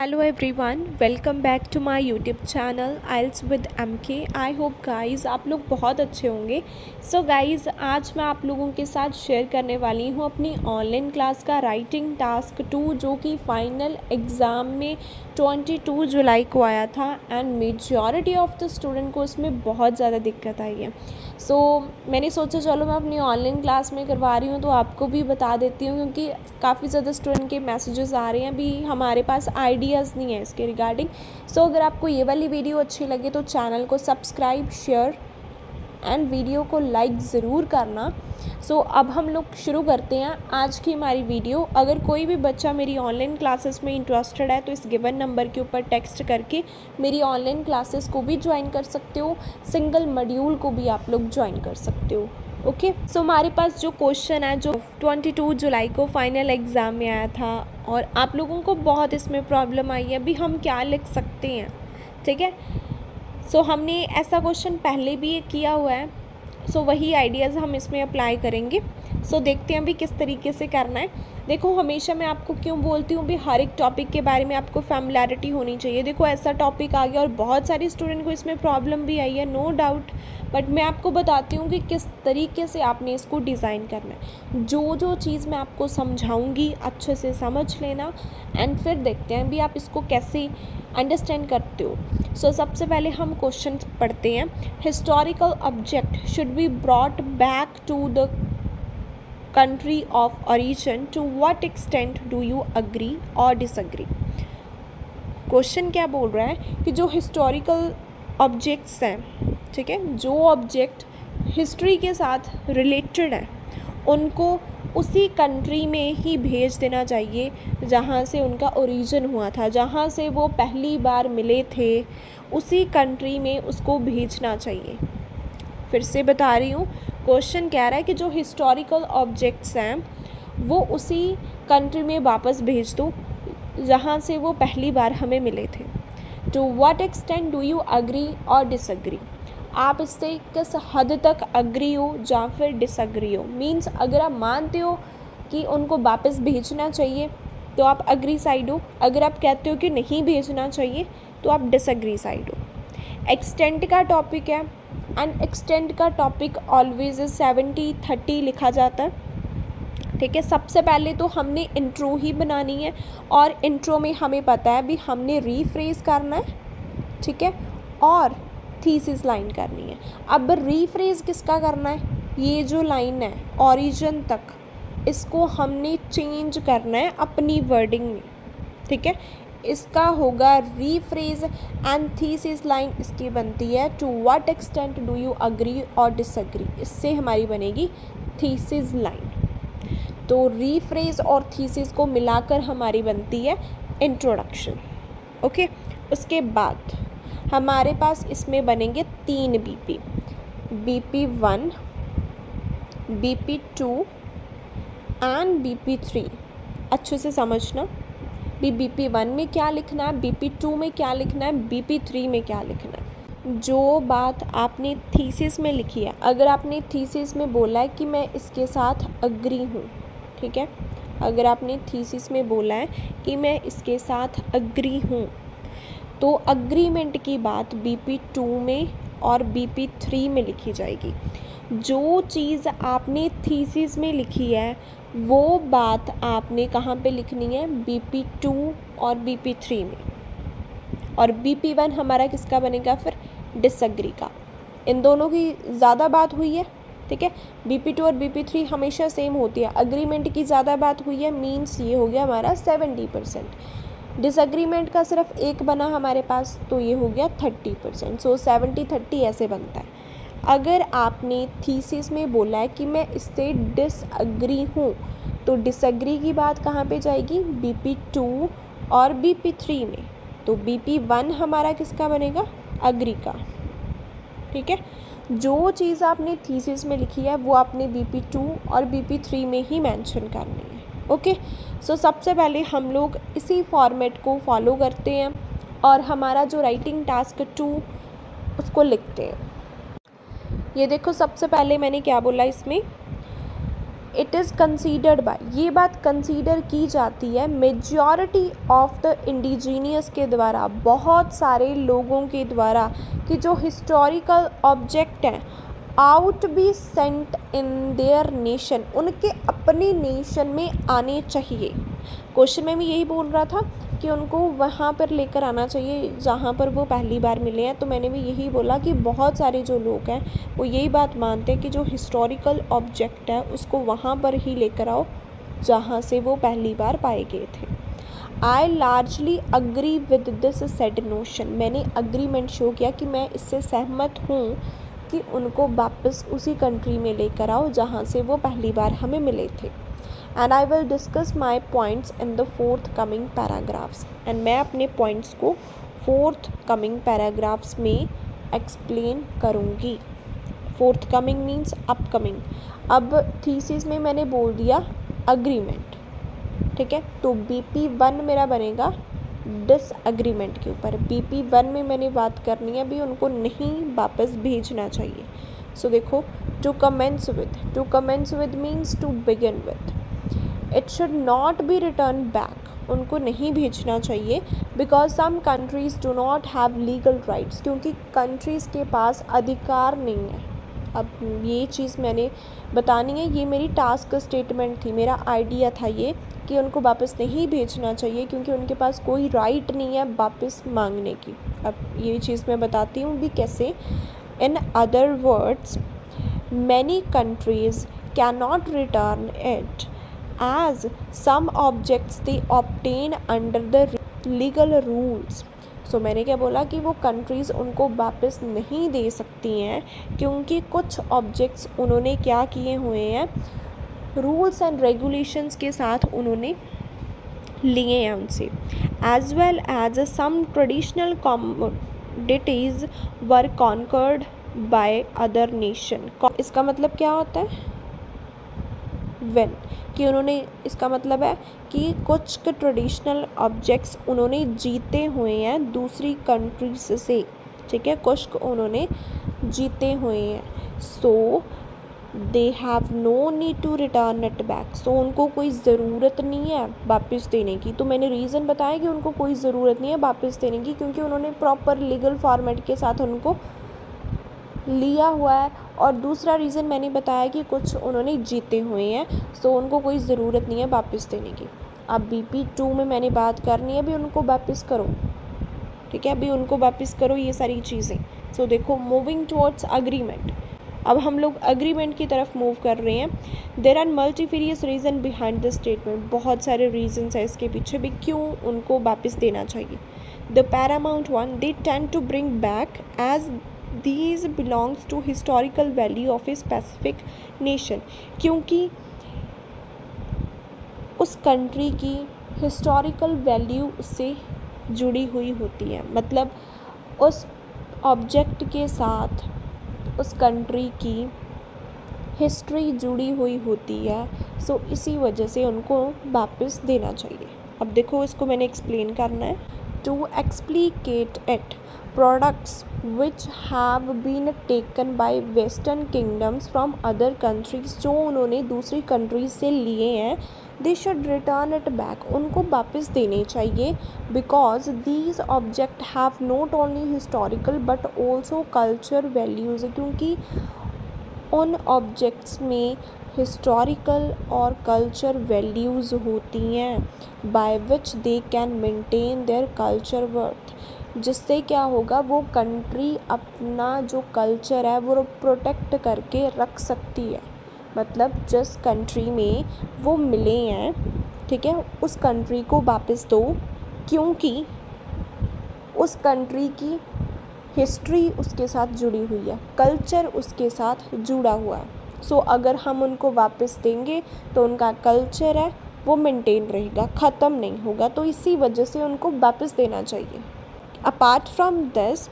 Hello everyone, welcome back to my YouTube channel IELTS with MK। I hope guys आप लोग बहुत अच्छे होंगे। सो गाइज़ आज मैं आप लोगों के साथ शेयर करने वाली हूँ अपनी ऑनलाइन क्लास का राइटिंग टास्क 2 जो कि फ़ाइनल एग्ज़ाम में 22 जुलाई को आया था and majority of the student को इसमें बहुत ज़्यादा दिक्कत आई है। सो मैंने सोचा चलो मैं अपनी ऑनलाइन क्लास में करवा रही हूँ तो आपको भी बता देती हूँ, क्योंकि काफ़ी ज़्यादा स्टूडेंट के मैसेजेस आ रहे हैं, अभी हमारे पास आइडियाज़ नहीं है इसके रिगार्डिंग। सो अगर आपको ये वाली वीडियो अच्छी लगे तो चैनल को सब्सक्राइब, शेयर एंड वीडियो को लाइक ज़रूर करना। सो अब हम लोग शुरू करते हैं आज की हमारी वीडियो। अगर कोई भी बच्चा मेरी ऑनलाइन क्लासेस में इंटरेस्टेड है तो इस गिवन नंबर के ऊपर टेक्स्ट करके मेरी ऑनलाइन क्लासेस को भी ज्वाइन कर सकते हो, सिंगल मॉड्यूल को भी आप लोग ज्वाइन कर सकते हो। ओके सो हमारे पास जो क्वेश्चन है जो 22 जुलाई को फाइनल एग्ज़ाम में आया था और आप लोगों को बहुत इसमें प्रॉब्लम आई है, अभी हम क्या लिख सकते हैं, ठीक है। सो हमने ऐसा क्वेश्चन पहले भी किया हुआ है, सो वही आइडियाज़ हम इसमें अप्लाई करेंगे। सो देखते हैं अभी किस तरीके से करना है। देखो हमेशा मैं आपको क्यों बोलती हूँ भी हर एक टॉपिक के बारे में आपको फैमिलियरिटी होनी चाहिए। देखो ऐसा टॉपिक आ गया और बहुत सारे स्टूडेंट को इसमें प्रॉब्लम भी आई है, नो डाउट, बट मैं आपको बताती हूँ कि किस तरीके से आपने इसको डिज़ाइन करना है। जो चीज़ मैं आपको समझाऊँगी अच्छे से समझ लेना एंड फिर देखते हैं भी आप इसको कैसे अंडरस्टैंड करते हो। सो सबसे पहले हम क्वेश्चन पढ़ते हैं। Historical object should be brought back to the country of origin, to what extent do you agree or disagree। Question क्या बोल रहा है कि जो हिस्टोरिकल ऑब्जेक्ट्स हैं, ठीक है, जो ऑब्जेक्ट हिस्ट्री के साथ रिलेटेड हैं उनको उसी कंट्री में ही भेज देना चाहिए जहाँ से उनका ओरिजिन हुआ था, जहाँ से वो पहली बार मिले थे, उसी कंट्री में उसको भेजना चाहिए। फिर से बता रही हूँ, क्वेश्चन कह रहा है कि जो हिस्टोरिकल ऑब्जेक्ट्स हैं वो उसी कंट्री में वापस भेज दो जहाँ से वो पहली बार हमें मिले थे। To what extent do you agree और डिसअग्री। आप इससे किस हद तक अग्री हो या फिर डिसअग्री हो। मीन्स अगर आप मानते हो कि उनको वापस भेजना चाहिए तो आप अग्री साइड हो, अगर आप कहते हो कि नहीं भेजना चाहिए तो आप डिसअग्री साइड हो। एक्सटेंट का टॉपिक है एंड एक्सटेंट का टॉपिक ऑलवेज 70-30 लिखा जाता है, ठीक है। सबसे पहले तो हमने इंट्रो ही बनानी है और इंट्रो में हमें पता है भी हमने रीफ्रेज करना है, ठीक है, और थीसिस लाइन करनी है। अब रीफ्रेज किसका करना है, ये जो लाइन है ओरिजिन तक, इसको हमने चेंज करना है अपनी वर्डिंग में, ठीक है। इसका होगा रीफ्रेज एंड थीसिस लाइन इसकी बनती है to what extent do you agree और डिसअग्री, इससे हमारी बनेगी थीसिस लाइन। तो रीफ्रेज और थीसिस को मिलाकर हमारी बनती है इंट्रोडक्शन, ओके। उसके बाद हमारे पास इसमें बनेंगे 3 BP, BP1, BP2 and BP3। अच्छे से समझना भी BP1 में क्या लिखना है, BP2 में क्या लिखना है, BP3 में क्या लिखना है। जो बात आपने थीसिस में लिखी है, अगर आपने थीसिस में बोला है कि मैं इसके साथ अग्री हूँ, ठीक है, अगर आपने थीसिस में बोला है कि मैं इसके साथ अग्री हूँ तो अग्रीमेंट की बात BP2 में और BP3 में लिखी जाएगी। जो चीज़ आपने थीसिस में लिखी है वो बात आपने कहाँ पे लिखनी है, BP2 और BP3 में। और BP1 हमारा किसका बनेगा फिर, डिसअग्री का। इन दोनों की ज़्यादा बात हुई है, ठीक है। BP2 और BP3 हमेशा सेम होती है, अग्रीमेंट की ज़्यादा बात हुई है, मीन्स ये हो गया हमारा 70%। डिसअग्रीमेंट का सिर्फ एक बना हमारे पास तो ये हो गया 30%। सो 70-30 ऐसे बनता है। अगर आपने थीसिस में बोला है कि मैं इससे डिसअग्री हूँ तो डिसअग्री की बात कहाँ पे जाएगी, BP2 और BP3 में। तो BP1 हमारा किसका बनेगा, अग्री का, ठीक है। जो चीज़ आपने थीसिस में लिखी है वो आपने BP2 और BP3 में ही मेंशन करनी है, ओके। सो सबसे पहले हम लोग इसी फॉर्मेट को फॉलो करते हैं और हमारा जो राइटिंग टास्क 2 उसको लिखते हैं। ये देखो सबसे पहले मैंने क्या बोला इसमें, इट इज़ कंसीडर्ड बाय, ये बात कंसीडर की जाती है मेजॉरिटी ऑफ द इंडिजीनियस के द्वारा, बहुत सारे लोगों के द्वारा, कि जो हिस्टोरिकल ऑब्जेक्ट हैं out be sent in their nation, उनके अपने नेशन में आने चाहिए। क्वेश्चन में भी यही बोल रहा था कि उनको वहाँ पर लेकर आना चाहिए जहाँ पर वो पहली बार मिले हैं, तो मैंने भी यही बोला कि बहुत सारे जो लोग हैं वो यही बात मानते हैं कि जो हिस्टोरिकल ऑब्जेक्ट है उसको वहाँ पर ही लेकर आओ जहाँ से वो पहली बार पाए गए थे। I largely agree with this said notion, मैंने अग्रीमेंट शो किया कि मैं इससे सहमत हूँ कि उनको वापस उसी कंट्री में लेकर आओ जहाँ से वो पहली बार हमें मिले थे। And I will discuss my points in the fourth coming paragraphs, and मैं अपने पॉइंट्स को फोर्थ कमिंग पैराग्राफ्स में एक्सप्लेन करूँगी। Fourth coming means upcoming. अब थीसिस में मैंने बोल दिया अग्रीमेंट, ठीक है, तो BP1 मेरा बनेगा डिसएग्रीमेंट के ऊपर। BP1 में मैंने बात करनी है, अभी उनको नहीं वापस भेजना चाहिए। सो देखो, to commence with means to begin with. It should not be return back, उनको नहीं भेजना चाहिए because some countries do not have legal rights, क्योंकि कंट्रीज़ के पास अधिकार नहीं है। अब ये चीज़ मैंने बतानी है, ये मेरी टास्क स्टेटमेंट थी, मेरा आइडिया था ये कि उनको वापस नहीं भेजना चाहिए क्योंकि उनके पास कोई राइट नहीं है वापस मांगने की। अब ये चीज़ मैं बताती हूँ भी कैसे। In other words, many countries can not return it as some objects they obtain under the legal rules. So मैंने क्या बोला कि वो कंट्रीज़ उनको वापस नहीं दे सकती हैं क्योंकि कुछ ऑब्जेक्ट्स उन्होंने क्या किए हुए हैं, रूल्स एंड रेगुलेशंस के साथ उन्होंने लिए हैं उनसे। As well as some traditional commodities were conquered by other nation. इसका मतलब क्या होता है, वेन, कि उन्होंने, इसका मतलब है कि कुछ ट्रेडिशनल ऑब्जेक्ट्स उन्होंने जीते हुए हैं दूसरी कंट्रीज से, ठीक है, कुछ उन्होंने जीते हुए हैं। So they have no need to return it back, so उनको कोई ज़रूरत नहीं है वापस देने की। तो मैंने रीज़न बताया कि उनको कोई ज़रूरत नहीं है वापस देने की क्योंकि उन्होंने प्रॉपर लीगल फॉर्मेट के साथ उनको लिया हुआ है। और दूसरा रीज़न मैंने बताया कि कुछ उन्होंने जीते हुए हैं, सो उनको कोई ज़रूरत नहीं है वापस देने की। अब BP2 में मैंने बात करनी है, अभी उनको वापस करो, ठीक है, अभी उनको वापस करो ये सारी चीज़ें। सो देखो, मूविंग टुवर्ड्स अग्रीमेंट, अब हम लोग अग्रीमेंट की तरफ मूव कर रहे हैं। There are multifarious reason behind the statement, बहुत सारे रीजंस है इसके पीछे भी क्यों उनको वापस देना चाहिए। The paramount one, they tend to bring back as these belongs to historical value of a specific nation, क्योंकि उस कंट्री की हिस्टोरिकल वैल्यू उससे जुड़ी हुई होती है, मतलब उस ऑब्जेक्ट के साथ उस कंट्री की हिस्ट्री जुड़ी हुई होती है। सो इसी वजह से उनको वापस देना चाहिए। अब देखो, इसको मैंने एक्सप्लेन करना है। To explicate it, products which have been taken by western kingdoms from other countries, जो उन्होंने दूसरी कंट्रीज से लिए हैं, they should return it back, उनको वापस देने चाहिए। because these objects have not only historical but also culture values, क्योंकि उन ऑब्जेक्ट्स में हिस्टोरिकल और कल्चर वैल्यूज़ होती हैं by which they can maintain their culture worth, जिससे क्या होगा, वो कंट्री अपना जो कल्चर है वो प्रोटेक्ट करके रख सकती है। मतलब जिस कंट्री में वो मिले हैं, ठीक है, उस कंट्री को वापस दो क्योंकि उस कंट्री की हिस्ट्री उसके साथ जुड़ी हुई है, कल्चर उसके साथ जुड़ा हुआ है। सो अगर हम उनको वापस देंगे तो उनका कल्चर है वो मेंटेन रहेगा, ख़त्म नहीं होगा, तो इसी वजह से उनको वापस देना चाहिए। अपार्ट फ्रॉम दिस,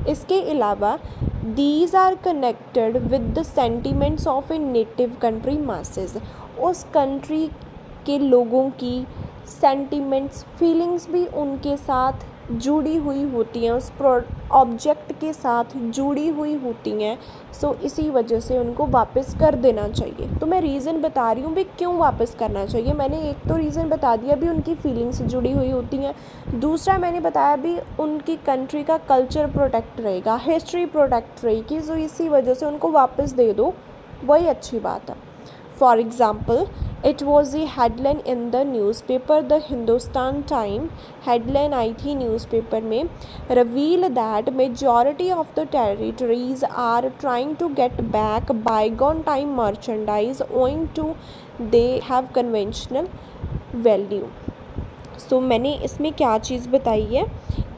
इसके अलावा these are connected with the sentiments of a native country masses, उस कंट्री के लोगों की सेंटिमेंट्स, फीलिंग्स भी उनके साथ जुड़ी हुई होती हैं, उस ऑब्जेक्ट के साथ जुड़ी हुई होती हैं, सो इसी वजह से उनको वापस कर देना चाहिए। तो मैं रीज़न बता रही हूँ भी क्यों वापस करना चाहिए। मैंने एक तो रीज़न बता दिया भी उनकी फीलिंग्स जुड़ी हुई होती हैं, दूसरा मैंने बताया भी उनकी कंट्री का कल्चर प्रोटेक्ट रहेगा, हिस्ट्री प्रोटेक्ट रहेगी, सो इसी वजह से उनको वापस दे दो, वही अच्छी बात है। For example, it was a headline in the newspaper the Hindustan time, headline आई थी न्यूज़पेपर में, reveal that majority of the territories are trying to get back bygone time merchandise owing to they have conventional value. So मैंने इसमें क्या चीज़ बताई है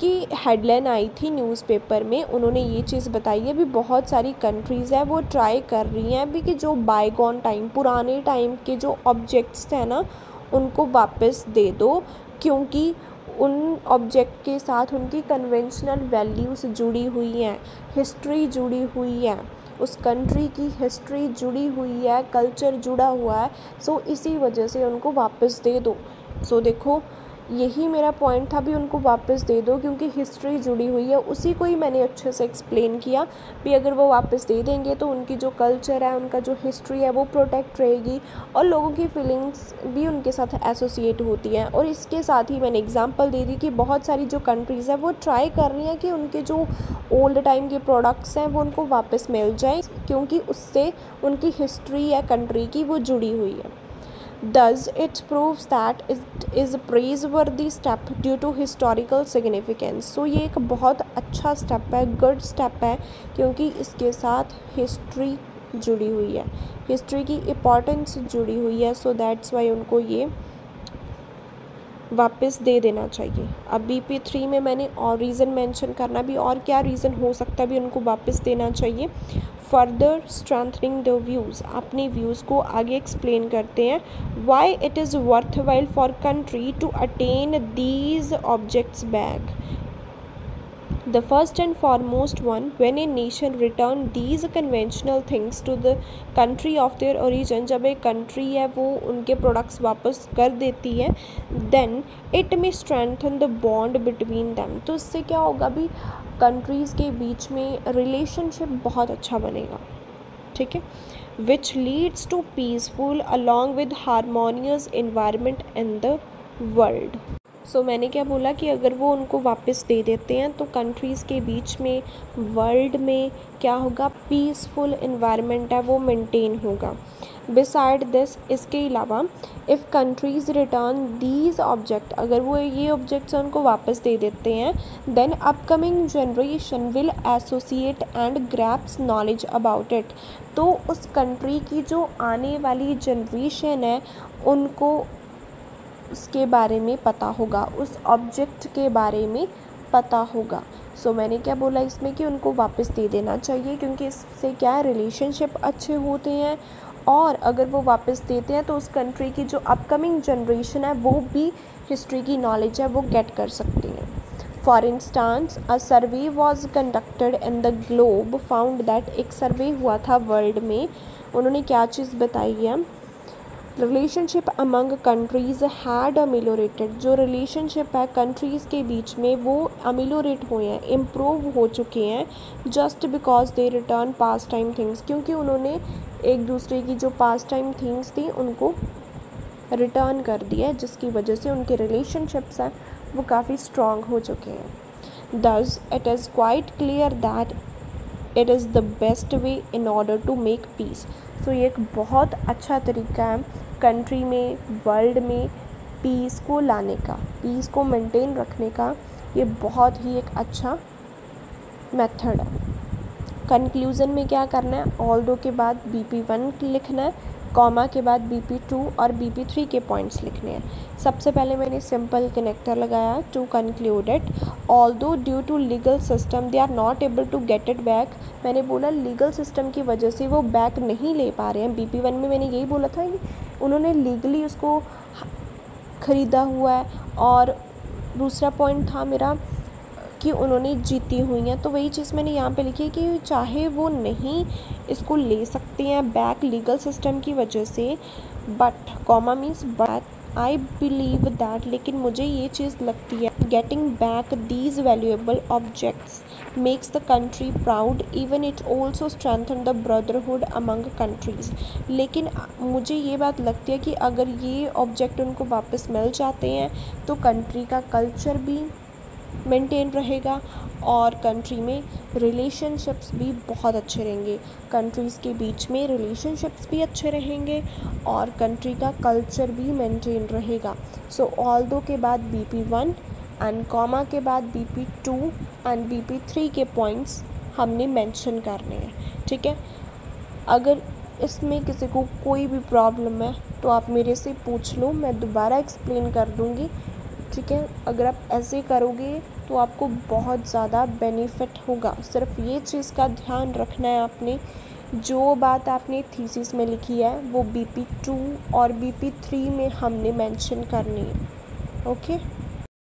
कि headline आई थी न्यूज़पेपर में, उन्होंने ये चीज़ बताई है भी बहुत सारी कंट्रीज़ हैं वो ट्राई कर रही हैं भी कि जो बाईगॉन टाइम, पुराने टाइम के जो ऑब्जेक्ट्स हैं ना, उनको वापस दे दो, क्योंकि उन ऑब्जेक्ट के साथ उनकी कन्वेंशनल वैल्यूज़ जुड़ी हुई हैं, हिस्ट्री जुड़ी हुई है, उस कंट्री की हिस्ट्री जुड़ी हुई है, कल्चर जुड़ा हुआ है, सो इसी वजह से उनको वापस दे दो। सो देखो, यही मेरा पॉइंट था भी उनको वापस दे दो क्योंकि हिस्ट्री जुड़ी हुई है, उसी को ही मैंने अच्छे से एक्सप्लेन किया भी अगर वो वापस दे देंगे तो उनकी जो कल्चर है, उनका जो हिस्ट्री है वो प्रोटेक्ट रहेगी और लोगों की फीलिंग्स भी उनके साथ एसोसिएट होती हैं। और इसके साथ ही मैंने एग्जांपल दे दी कि बहुत सारी जो कंट्रीज़ हैं वो ट्राई कर रही हैं कि उनके जो ओल्ड टाइम के प्रोडक्ट्स हैं वो उनको वापस मिल जाए, क्योंकि उससे उनकी हिस्ट्री है कंट्री की वो जुड़ी हुई है। Thus, it proves that it is a praiseworthy step due to historical significance. So ये एक बहुत अच्छा स्टेप है, गुड स्टेप है, क्योंकि इसके साथ हिस्ट्री जुड़ी हुई है, हिस्ट्री की इम्पोर्टेंस जुड़ी हुई है, सो दैट्स वाई उनको ये वापस दे देना चाहिए। अब BP3 में मैंने और रीज़न मेंशन करना भी, और क्या रीज़न हो सकता भी उनको वापस देना चाहिए। फर्दर स्ट्रेंथनिंग द व्यूज़, अपने व्यूज़ को आगे एक्सप्लेन करते हैं। Why it is worthwhile for country to attain these objects back. The first and foremost one, when a nation return these conventional things to the country of their origin, जब एक country है वो उनके products वापस कर देती है, then it may strengthen the bond between them. तो इससे क्या होगा भी, countries के बीच में relationship बहुत अच्छा बनेगा, ठीक है, which leads to peaceful along with harmonious environment in the world. सो मैंने क्या बोला कि अगर वो उनको वापस दे देते हैं तो कंट्रीज़ के बीच में, वर्ल्ड में क्या होगा, पीसफुल इन्वायरमेंट है वो मेंटेन होगा। बिसाइड दिस, इसके अलावा, if countries return these object, अगर वो ये ऑब्जेक्ट्स उनको वापस दे देते हैं, then upcoming generation will associate and grasps knowledge about it. तो उस कंट्री की जो आने वाली जनरेशन है उनको उसके बारे में पता होगा, उस ऑब्जेक्ट के बारे में पता होगा। सो मैंने क्या बोला इसमें कि उनको वापस दे देना चाहिए, क्योंकि इससे क्या है, रिलेशनशिप अच्छे होते हैं, और अगर वो वापस देते हैं तो उस कंट्री की जो अपकमिंग जनरेशन है वो भी हिस्ट्री की नॉलेज है वो गेट कर सकती है। For instance, a survey was conducted in the globe found that, एक सर्वे हुआ था वर्ल्ड में, उन्होंने क्या चीज़ बताई है, रिलेशनशिप अमंग कंट्रीज़ हैड अमेलियोरेटेड, जो रिलेशनशिप है कंट्रीज़ के बीच में वो अमेलियोरेट हुए हैं, इम्प्रूव हो चुके हैं, just because they return past time things, क्योंकि उन्होंने एक दूसरे की जो पास्ट टाइम थिंग्स थी उनको रिटर्न कर दिया है, जिसकी वजह से उनके रिलेशनशिप्स हैं वो काफ़ी स्ट्रॉन्ग हो चुके हैं। Thus it is quite clear that it is the best way in order to make peace. So ये एक बहुत अच्छा तरीका है कंट्री में, वर्ल्ड में पीस को लाने का, पीस को मेंटेन रखने का, ये बहुत ही एक अच्छा मेथड है। कंक्लूज़न में क्या करना है, ऑल दो के बाद BP1 लिखना है, कॉमा के बाद BP2 और BP3 के पॉइंट्स लिखने हैं। सबसे पहले मैंने सिंपल कनेक्टर लगाया to conclude it, although due to legal system they are not able to get it back. मैंने बोला लीगल सिस्टम की वजह से वो बैक नहीं ले पा रहे हैं। BP1 में मैंने यही बोला था कि उन्होंने लीगली उसको ख़रीदा हुआ है, और दूसरा पॉइंट था मेरा कि उन्होंने जीती हुई हैं, तो वही चीज़ मैंने यहाँ पे लिखी है कि चाहे वो नहीं इसको ले सकते हैं बैक लीगल सिस्टम की वजह से, but comma means but I believe that, लेकिन मुझे ये चीज़ लगती है getting back these valuable objects makes the country proud, even it also strengthen the brotherhood among countries। लेकिन मुझे ये बात लगती है कि अगर ये ऑब्जेक्ट उनको वापस मिल जाते हैं तो कंट्री का कल्चर भी मेंटेन रहेगा और कंट्री में रिलेशनशिप्स भी बहुत अच्छे रहेंगे, कंट्रीज़ के बीच में रिलेशनशिप्स भी अच्छे रहेंगे और कंट्री का कल्चर भी मेंटेन रहेगा। सो ऑल्दो के बाद BP1 एंड कॉमा के बाद BP2 एंड BP3 के पॉइंट्स हमने मेंशन करने हैं, ठीक है। अगर इसमें किसी को कोई भी प्रॉब्लम है तो आप मेरे से पूछ लो, मैं दोबारा एक्सप्लेन कर दूँगी, ठीक है। अगर आप ऐसे करोगे तो आपको बहुत ज़्यादा बेनिफिट होगा। सिर्फ ये चीज़ का ध्यान रखना है आपने, जो बात आपने थीसिस में लिखी है वो BP2 और BP3 में हमने मेंशन करनी है, ओके।